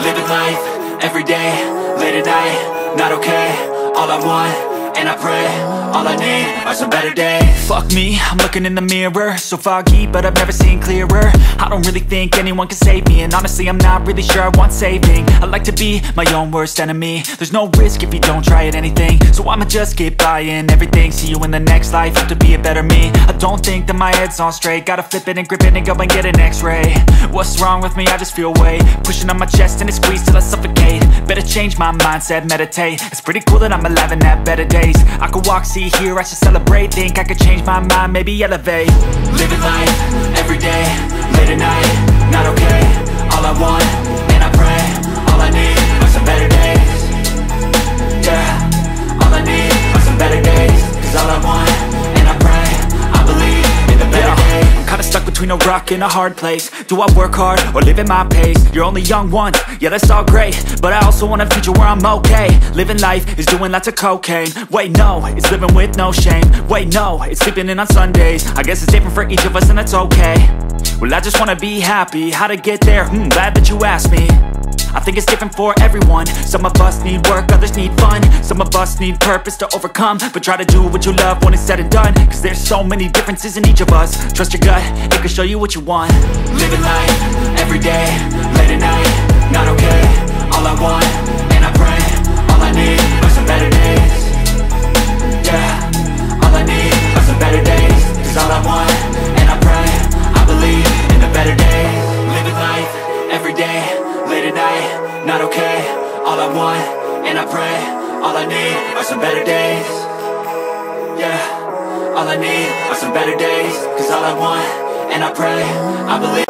Living life, everyday, late at night, not okay. All I want, and I pray, all I need are some better days. Fuck me, I'm looking in the mirror, so foggy, but I've never seen clearer. I don't really think anyone can save me, and honestly I'm not really sure I want saving. I like to be my own worst enemy. There's no risk if you don't try at anything, so I'ma just keep buying everything. See you in the next life, have to be a better me. I don't think that my head's on straight, gotta flip it and grip it and go and get an x-ray. What's wrong with me? I just feel weight pushing on my chest and it squeezes till I suffocate. Better change my mindset, meditate. It's pretty cool that I'm alive and have better days. I could walk, see, hear, I should celebrate. Think I could change my mind, maybe elevate. Living life, everyday, late at night, not okay. All I want, and I pray, all I need are some better days. Yeah, all I need are some better days. Cause all I want, and I pray, I believe in the better days. Kinda stuck between a rock and a hard place. Do I work hard or live at my pace? You're only young once, yeah that's all great, but I also want a future where I'm okay. Living life is doing lots of cocaine. Wait no, it's living with no shame. Wait no, it's sleeping in on Sundays. I guess it's different for each of us and that's okay. Well I just wanna be happy, how to get there? Glad that you asked me. I think it's different for everyone. Some of us need work, others need fun. Some of us need purpose to overcome. But try to do what you love when it's said and done. Cause there's so many differences in each of us. Trust your gut, it can show you what you want. Living life, everyday, late at night, not okay. All I want, and I pray, all I need are some better days. Yeah, all I need are some better days. Cause all I want, and I pray, I believe in the better days. Living life, everyday, late at night, not okay. All I want, and I pray, all I need are some better days. Yeah, all I need are some better days. Cause all I want, and I pray, I believe.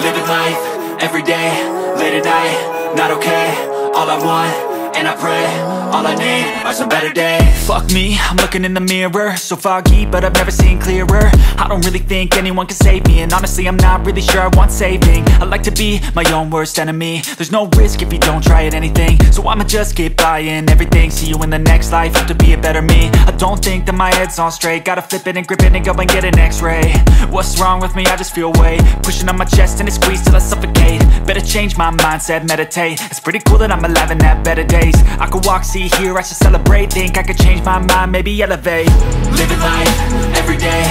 Living life, everyday, late at night, not okay. All I want, and I pray, all I need are some better days. Fuck me, I'm looking in the mirror, so foggy, but I've never seen clearer. I don't really think anyone can save me, and honestly I'm not really sure I want saving. I like to be my own worst enemy. There's no risk if you don't try at anything, so I'ma just keep buying everything. See you in the next life, have to be a better me. I don't think that my head's on straight, gotta flip it and grip it and go and get an x-ray. What's wrong with me? I just feel weight pushing on my chest and it squeezes till I suffocate. Better change my mindset, meditate. It's pretty cool that I'm alive and have better days. I could walk, see, hear, I should celebrate. Think I could change my mind, maybe elevate. Living life, everyday,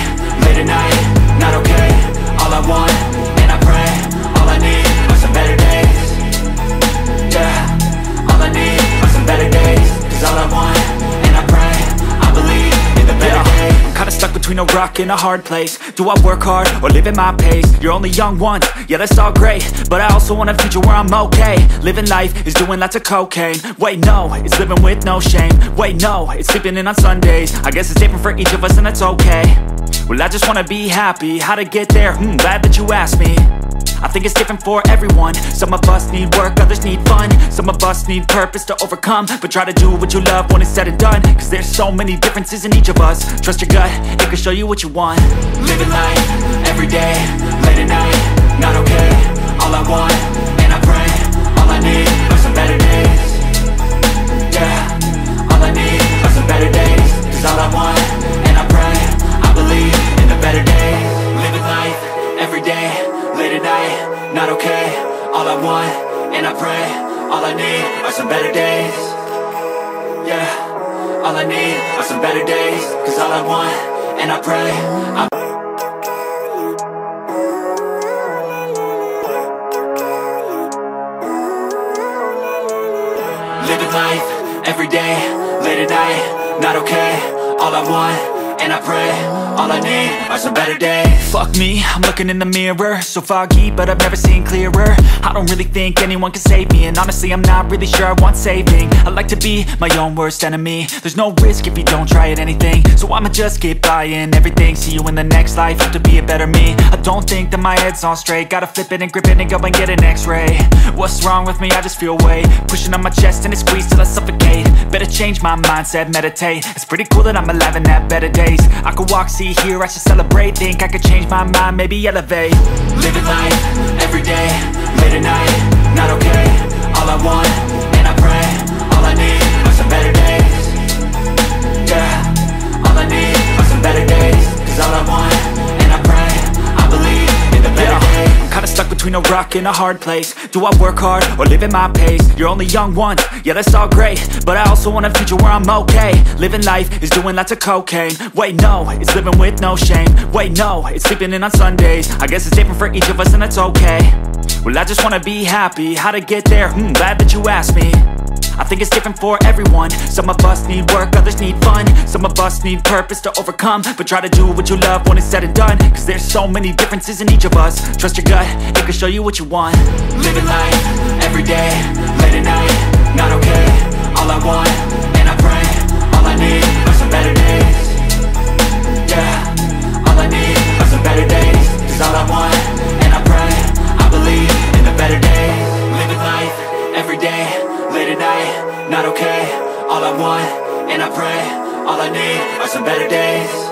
late at night, not okay. All I want, and I pray, all I need are some better days. Yeah, all I need are some better days. Cause all I want, and I pray, I believe in the better days. Kinda stuck between a rock and a hard place. Do I work hard or live at my pace? You're only young once, yeah that's all great, but I also want a future where I'm okay. Living life is doing lots of cocaine. Wait no, it's living with no shame. Wait no, it's sleeping in on Sundays. I guess it's different for each of us and that's okay. Well I just wanna be happy, how to get there? Glad that you asked me. I think it's different for everyone. Some of us need work, others need fun. Some of us need purpose to overcome. But try to do what you love when it's said and done. Cause there's so many differences in each of us. Trust your gut, it can show you what you want. Living life, everyday, late at night, not okay. All I want, and I pray, all I need are some better days. Yeah, all I need are some better days. Cause all I want, and I pray, I believe in the better days. Living life, everyday, late at night, not okay. All I want, and I pray, all I need are some better days. Yeah, all I need are some better days. Cause all I want, and I pray, living life, everyday, late at night, not okay. All I want, and I pray, all I need are some better days. Fuck me, I'm looking in the mirror, so foggy, but I've never seen clearer. I don't really think anyone can save me, and honestly I'm not really sure I want saving. I like to be my own worst enemy. There's no risk if you don't try at anything, so I'ma just keep buying everything. See you in the next life, have to be a better me. I don't think that my head's on straight, gotta flip it and grip it and go and get an x-ray. What's wrong with me? I just feel weight pushing on my chest and it squeezes till I suffocate. Better change my mindset, meditate. It's pretty cool that I'm alive and have better days. I could walk, see, hear, I should celebrate. Think I could change my mind, maybe elevate. Living life, everyday, late at night, not okay. All I want, and I pray, all I need are some better days. Yeah, all I need are some better days. between a rock and a hard place. Do I work hard or live at my pace? You're only young once, yeah that's all great, but I also want a future where I'm okay. Living life is doing lots of cocaine. Wait no, it's living with no shame. Wait no, it's sleeping in on Sundays. I guess it's different for each of us and that's okay. Well I just wanna be happy, how to get there? Glad that you asked me. I think it's different for everyone. Some of us need work, others need fun. Some of us need purpose to overcome. But try to do what you love when it's said and done, cause there's so many differences in each of us. Trust your gut, it can show you what you want. Living life, everyday, late at night, not okay. All I want, and I pray, all I need are some better days. Yeah, all I need are some better days. Cause all I want, and I pray, I believe in the better days. Living life, everyday, late at night, not okay. All I want, and I pray, all I need are some better days.